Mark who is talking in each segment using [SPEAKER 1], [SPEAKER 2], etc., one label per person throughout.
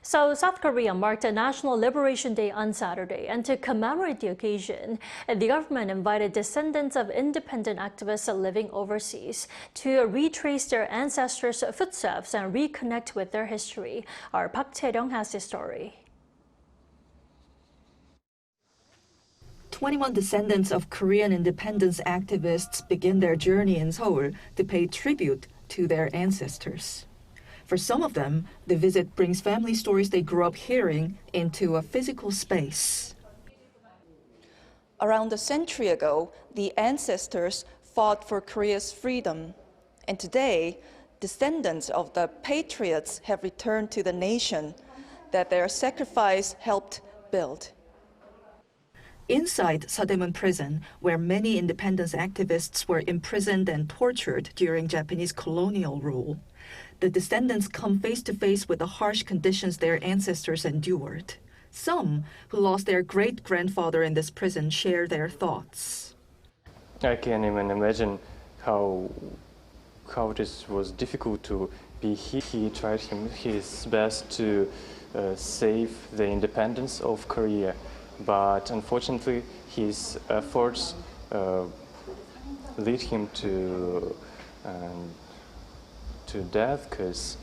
[SPEAKER 1] So South Korea marked a National Liberation Day on Saturday, and to commemorate the occasion, the government invited descendants of independent activists living overseas to retrace their ancestors' footsteps and reconnect with their history. Our Park Chae-ryeong has the story.
[SPEAKER 2] 21 descendants of Korean independence activists begin their journey in Seoul to pay tribute to their ancestors. For some of them, the visit brings family stories they grew up hearing into a physical space.
[SPEAKER 3] Around a century ago, the ancestors fought for Korea's freedom. And today, descendants of the patriots have returned to the nation that their sacrifice helped build.
[SPEAKER 2] Inside Seodaemun Prison, where many independence activists were imprisoned and tortured during Japanese colonial rule, the descendants come face to face with the harsh conditions their ancestors endured. Some who lost their great-grandfather in this prison share their thoughts.
[SPEAKER 4] I can't even imagine how this was difficult to be here. He tried his best to save the independence of Korea, but unfortunately his efforts lead him to death because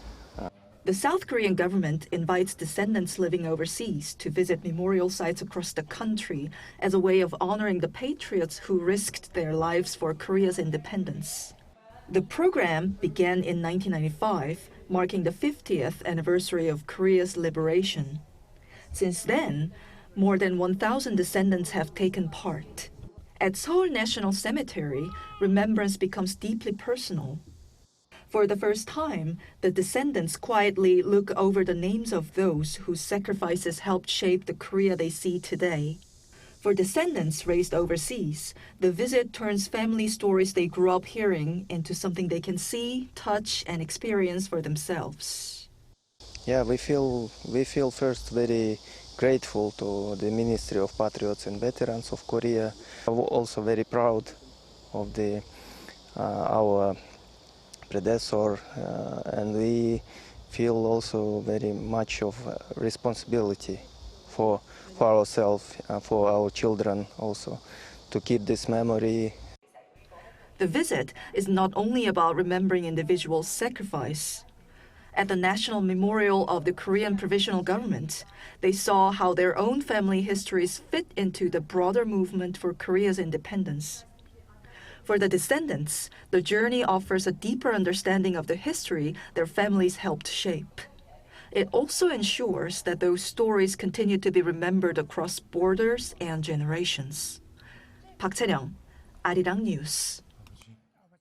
[SPEAKER 2] the South Korean government invites descendants living overseas to visit memorial sites across the country as a way of honoring the patriots who risked their lives for Korea's independence. The program began in 1995, marking the 50th anniversary of Korea's liberation. Since then, more than 1,000 descendants have taken part. At Seoul National Cemetery, remembrance becomes deeply personal. For the first time, the descendants quietly look over the names of those whose sacrifices helped shape the Korea they see today. For descendants raised overseas, the visit turns family stories they grew up hearing into something they can see, touch, and experience for themselves.
[SPEAKER 5] Yeah, we feel first very grateful to the Ministry of Patriots and Veterans of Korea. We're also very proud of our predecessor, and we feel also very much of responsibility for ourselves, for our children also, to keep this memory.
[SPEAKER 2] The visit is not only about remembering individuals' sacrifice. At the National Memorial of the Korean Provisional Government, they saw how their own family histories fit into the broader movement for Korea's independence. For the descendants, the journey offers a deeper understanding of the history their families helped shape. It also ensures that those stories continue to be remembered across borders and generations. Park Chae-ryeong, Arirang News.